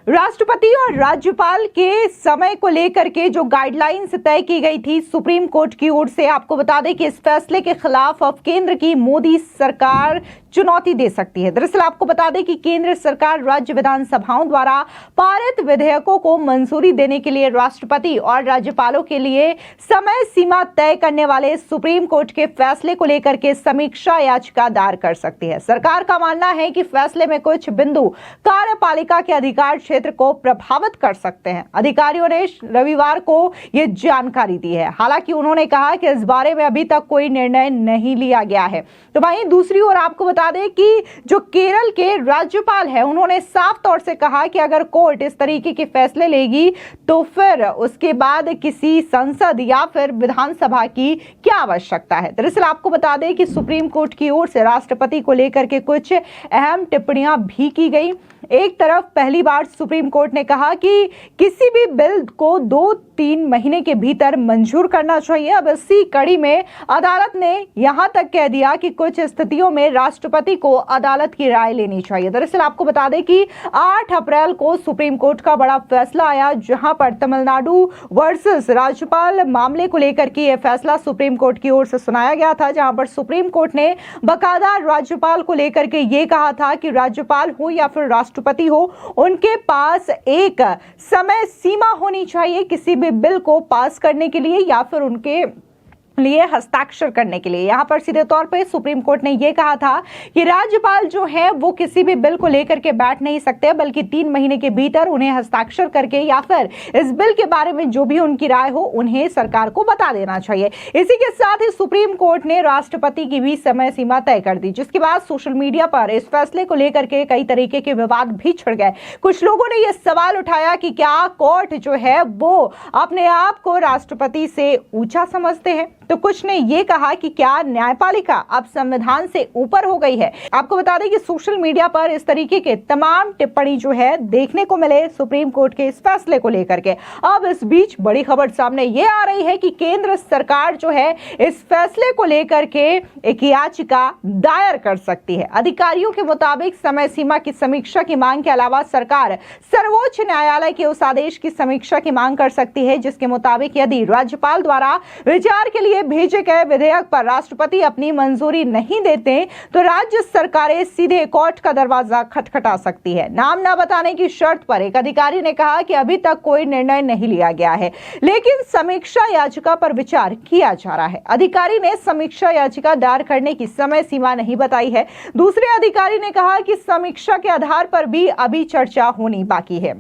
राष्ट्रपति और राज्यपाल के समय को लेकर के जो गाइडलाइंस तय की गई थी सुप्रीम कोर्ट की ओर से, आपको बता दें कि इस फैसले के खिलाफ अब केंद्र की मोदी सरकार चुनौती दे सकती है। दरअसल आपको बता दें कि केंद्र सरकार राज्य विधानसभाओं द्वारा पारित विधेयकों को मंजूरी देने के लिए राष्ट्रपति और राज्यपालों के लिए समय सीमा तय करने वाले सुप्रीम कोर्ट के फैसले को लेकर के समीक्षा याचिका दायर कर सकती है। सरकार का मानना है कि फैसले में कुछ बिंदु कार्यपालिका के अधिकार क्षेत्र को प्रभावित कर सकते हैं। अधिकारियों ने रविवार को यह जानकारी दी है। हालांकि उन्होंने कहा कि इस बारे में अभी तक कोई निर्णय नहीं लिया गया है। तो वहीं दूसरी ओर आपको बता दें कि जो केरल के राज्यपाल है, उन्होंने साफ तौर से कहा कि अगर कोर्ट इस तरीके के फैसले लेगी तो फिर उसके बाद किसी संसद या फिर विधानसभा की क्या आवश्यकता है। दरअसल आपको बता दें कि सुप्रीम कोर्ट की ओर से राष्ट्रपति को लेकर के कुछ अहम टिप्पणियां भी की गई। एक तरफ पहली बार सुप्रीम कोर्ट ने कहा कि किसी भी बिल को 2-3 महीने के भीतर मंजूर करना चाहिए। अब इसी कड़ी में अदालत ने यहां तक कह दिया कि कुछ स्थितियों में राष्ट्रपति को अदालत की राय लेनी चाहिए। दरअसल आपको बता दें कि 8 अप्रैल को सुप्रीम कोर्ट का बड़ा फैसला आया, जहां पर तमिलनाडु वर्सेस राज्यपाल मामले को लेकर के यह फैसला सुप्रीम कोर्ट की ओर से सुनाया गया था, जहां पर सुप्रीम कोर्ट ने बाकायदा राज्यपाल को लेकर के यह कहा था कि राज्यपाल हो या फिर राष्ट्रपति हो, उनके पास एक समय सीमा होनी चाहिए किसी भी बिल को पास करने के लिए या फिर उनके लिए हस्ताक्षर करने के लिए। यहां पर सीधे तौर पे सुप्रीम कोर्ट ने यह कहा था कि राज्यपाल जो है वो किसी भी बिल को लेकर के बैठ नहीं सकते, बल्कि 3 महीने के भीतर उन्हें हस्ताक्षर करके या फिर इस बिल के बारे में जो भी उनकी राय हो उन्हें सरकार को बता देना चाहिए। इसी के साथ ही सुप्रीम कोर्ट ने राष्ट्रपति की भी समय सीमा तय कर दी, जिसके बाद सोशल मीडिया पर इस फैसले को लेकर के कई तरीके के विवाद भी छिड़ गए। कुछ लोगों ने यह सवाल उठाया कि क्या कोर्ट जो है वो अपने आप को राष्ट्रपति से ऊंचा समझते हैं, तो कुछ ने यह कहा कि क्या न्यायपालिका अब संविधान से ऊपर हो गई है। आपको बता दें कि सोशल मीडिया पर इस तरीके के तमाम टिप्पणी जो है देखने को मिले सुप्रीम कोर्ट के इस फैसले को लेकर के। अब इस बीच बड़ी खबर सामने यह आ रही है कि केंद्र सरकार जो है इस फैसले को लेकर के एक याचिका दायर कर सकती है। अधिकारियों के मुताबिक समय सीमा की समीक्षा की मांग के अलावा सरकार सर्वोच्च न्यायालय के उस आदेश की समीक्षा की मांग कर सकती है जिसके मुताबिक यदि राज्यपाल द्वारा विचार के लिए भेजे गए विधेयक पर राष्ट्रपति अपनी मंजूरी नहीं देते तो राज्य सरकारें सीधे कोर्ट का दरवाजा खटखटा सकती है। नाम न बताने की शर्त पर एक अधिकारी ने कहा कि अभी तक कोई निर्णय नहीं लिया गया है, लेकिन समीक्षा याचिका पर विचार किया जा रहा है। अधिकारी ने समीक्षा याचिका दायर करने की समय सीमा नहीं बताई है। दूसरे अधिकारी ने कहा कि समीक्षा के आधार पर भी अभी चर्चा होनी बाकी है।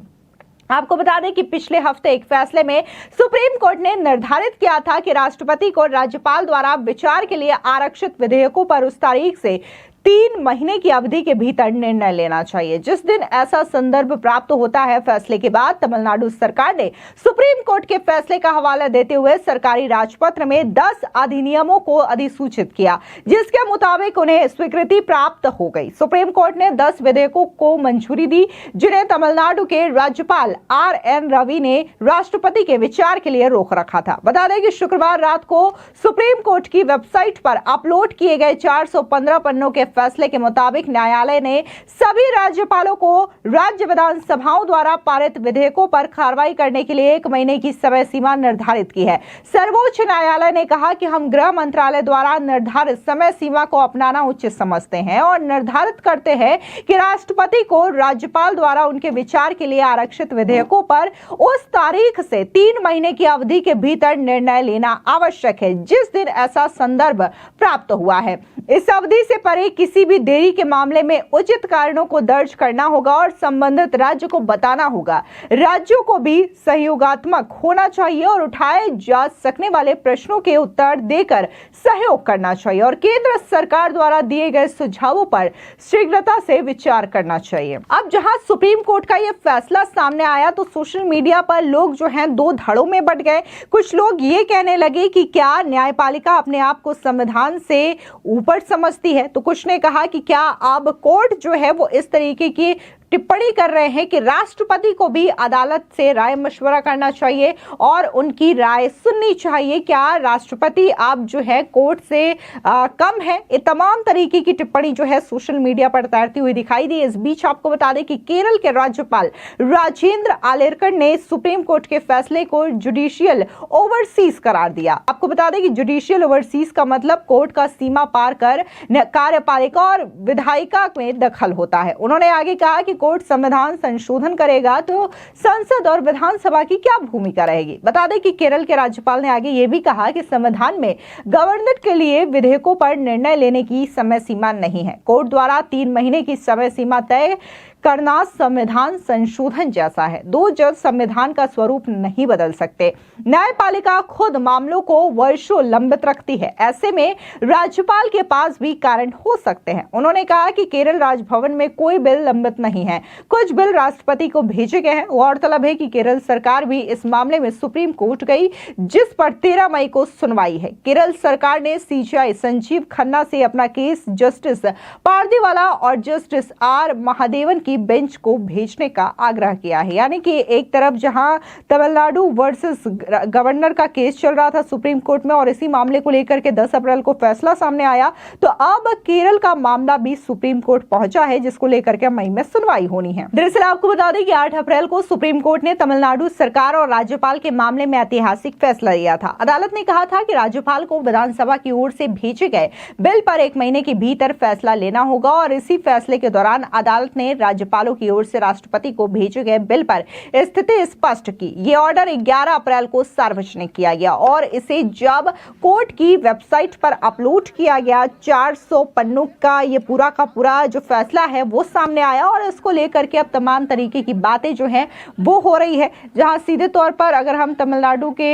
आपको बता दें कि पिछले हफ्ते एक फैसले में सुप्रीम कोर्ट ने निर्धारित किया था कि राष्ट्रपति को राज्यपाल द्वारा विचार के लिए आरक्षित विधेयकों पर उस तारीख से 3 महीने की अवधि के भीतर निर्णय लेना चाहिए। जिस दिन ऐसा संदर्भ प्राप्त होता है, फैसले के बाद तमिलनाडु सरकार ने सुप्रीम कोर्ट के फैसले का हवाला देते हुए सरकारी राजपत्र में 10 अधिनियमों को अधिसूचित किया, जिसके मुताबिक उन्हें स्वीकृति प्राप्त हो गई। सुप्रीम कोर्ट ने 10 विधेयकों को मंजूरी दी, जिन्हें तमिलनाडु के राज्यपाल RN रवि ने राष्ट्रपति के विचार के लिए रोक रखा था। बता दें कि शुक्रवार रात को सुप्रीम कोर्ट की वेबसाइट पर अपलोड किए गए 415 पन्नों के फैसले के मुताबिक न्यायालय ने सभी राज्यपालों को राज्य विधानसभाओं द्वारा पारित विधेयकों पर कार्रवाई करने के लिए 1 महीने की समय सीमा निर्धारित की है। सर्वोच्च न्यायालय ने कहा कि हम गृह मंत्रालय द्वारा निर्धारित समय सीमा को अपनाना उचित समझते हैं और निर्धारित करते हैं कि राष्ट्रपति को राज्यपाल द्वारा उनके विचार के लिए आरक्षित विधेयकों पर उस तारीख से 3 महीने की अवधि के भीतर निर्णय लेना आवश्यक है जिस दिन ऐसा संदर्भ प्राप्त हुआ है। इस अवधि से परे किसी भी देरी के मामले में उचित कारणों को दर्ज करना होगा और संबंधित राज्य को बताना होगा। राज्यों को भी सहयोगात्मक होना चाहिए और उठाए जा सकने वाले प्रश्नों के उत्तर देकर सहयोग करना चाहिए और केंद्र सरकार द्वारा दिए गए सुझावों पर शीघ्रता से विचार करना चाहिए। अब जहां सुप्रीम कोर्ट का यह फैसला सामने आया तो सोशल मीडिया पर लोग जो हैं 2 धड़ों में बंट गए। कुछ लोग ये कहने लगे कि क्या न्यायपालिका अपने आप को संविधान से ऊपर समझती है, तो कुछ ने कहा कि क्या अब कोर्ट जो है वो इस तरीके की टिप्पणी कर रहे हैं कि राष्ट्रपति को भी अदालत से राय मशवरा करना चाहिए और उनकी राय सुननी चाहिए। क्या राष्ट्रपति आप जो है कोर्ट से कम है? ये तमाम तरीके की टिप्पणी जो है सोशल मीडिया पर तैरती हुई दिखाई दी। इस बीच आपको बता दें कि केरल के राज्यपाल राजेंद्र आलेरकर ने सुप्रीम कोर्ट के फैसले को जुडिशियल ओवरसीज करार दिया। आपको बता दें कि जुडिशियल ओवरसीज का मतलब कोर्ट का सीमा पार कर कार्यपालिका और विधायिका में दखल होता है। उन्होंने आगे कहा कि कोर्ट संविधान संशोधन करेगा तो संसद और विधानसभा की क्या भूमिका रहेगी। बता दें कि केरल के राज्यपाल ने आगे यह भी कहा कि संविधान में गवर्नर के लिए विधेयकों पर निर्णय लेने की समय सीमा नहीं है। कोर्ट द्वारा 3 महीने की समय सीमा तय करना संविधान संशोधन जैसा है। 2 जज संविधान का स्वरूप नहीं बदल सकते। न्यायपालिका खुद मामलों को वर्षों लंबित रखती है। ऐसे में राज्यपाल के पास भी कारण हो सकते हैं। उन्होंने कहा कि केरल राजभवन में कोई बिल लंबित नहीं है, कुछ बिल राष्ट्रपति को भेजे गए हैं। गौरतलब है कि केरल सरकार भी इस मामले में सुप्रीम कोर्ट गई, जिस पर 13 मई को सुनवाई है। केरल सरकार ने सीजेआई संजीव खन्ना से अपना केस जस्टिस पारदीवाला और जस्टिस आर महादेवन की बेंच को भेजने का आग्रह किया है। यानी कि एक तरफ जहां तमिलनाडु वर्सेस गवर्नर का केस चल रहा था सुप्रीम कोर्ट में और इसी मामले को लेकर के 10 अप्रैल को फैसला सामने आया, तो अब केरल का मामला भी सुप्रीम कोर्ट पहुंचा है, जिसको लेकर के मई में सुनवाई होनी है। दरअसल आपको बता दें कि 8 अप्रैल को सुप्रीम कोर्ट ने तमिलनाडु सरकार और राज्यपाल के मामले में ऐतिहासिक फैसला लिया था। अदालत ने कहा था कि राज्यपाल को विधानसभा की ओर से भेजे गए बिल पर 1 महीने के भीतर फैसला लेना होगा और इसी फैसले के दौरान अदालत ने राज्यपालों की ओर से राष्ट्रपति को भेजे गए बिल पर स्थिति स्पष्ट की। ये ऑर्डर 11 अप्रैल को सार्वजनिक किया गया और इसे जब कोर्ट की वेबसाइट पर अपलोड किया गया, 400 पन्नों का ये पूरा का पूरा जो फैसला है वो सामने आया और इसको लेकर के अब तमाम तरीके की बातें जो हैं वो हो रही है। जहां सीधे तौर पर अगर हम तमिलनाडु के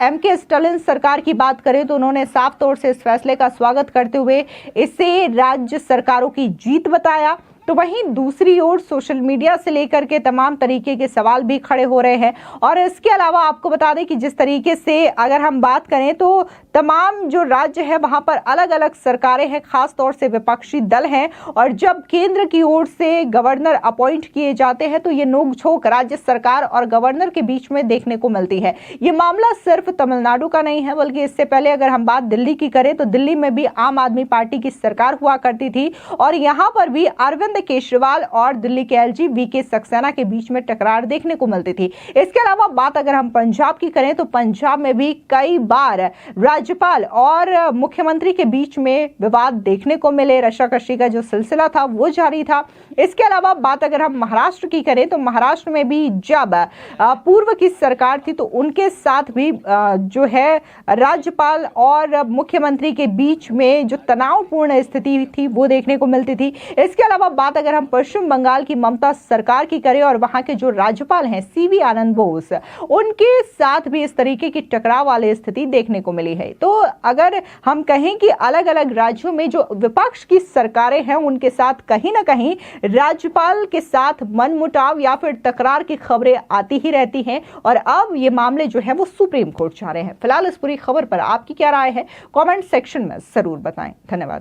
एमके स्टालिन सरकार की बात करें तो उन्होंने साफ तौर से इस फैसले का स्वागत करते हुए इसे राज्य सरकारों की जीत बताया। तो वहीं दूसरी ओर सोशल मीडिया से लेकर के तमाम तरीके के सवाल भी खड़े हो रहे हैं और इसके अलावा आपको बता दें कि जिस तरीके से अगर हम बात करें तो तमाम जो राज्य है वहां पर अलग अलग सरकारें हैं, खास तौर से विपक्षी दल हैं और जब केंद्र की ओर से गवर्नर अपॉइंट किए जाते हैं तो ये नोकझोंक राज्य सरकार और गवर्नर के बीच में देखने को मिलती है। ये मामला सिर्फ तमिलनाडु का नहीं है, बल्कि इससे पहले अगर हम बात दिल्ली की करें तो दिल्ली में भी आम आदमी पार्टी की सरकार हुआ करती थी और यहां पर भी अरविंद केजरीवाल और दिल्ली के एलजी वीके सक्सेना के बीच में टकरार देखने को मिलती थी। इसके अलावा बात अगर हम पंजाब की करें तो पंजाब में भी कई बार राज्यपाल और मुख्यमंत्री के बीच में विवाद देखने को मिले, रशाकशी का जो सिलसिला था वो जारी था। इसके अलावा बात अगर हम महाराष्ट्र की करें तो महाराष्ट्र में भी जब पूर्व की सरकार थी तो उनके साथ भी जो है राज्यपाल और मुख्यमंत्री के बीच में जो तनावपूर्ण स्थिति थी वो देखने को मिलती थी। इसके अलावा बात अगर हम पश्चिम बंगाल की ममता सरकार की करें और वहां के जो राज्यपाल हैं सीवी आनंद बोस, उनके साथ भी इस तरीके की टकराव वाली स्थिति देखने को मिली है। तो अगर हम कहें कि अलग अलग राज्यों में जो विपक्ष की सरकारें हैं उनके साथ कहीं ना कहीं राज्यपाल के साथ मनमुटाव या फिर तकरार की खबरें आती ही रहती हैं और अब ये मामले जो है वो सुप्रीम कोर्ट जा रहे हैं। फिलहाल इस पूरी खबर पर आपकी क्या राय है, कमेंट सेक्शन में जरूर बताएं। धन्यवाद।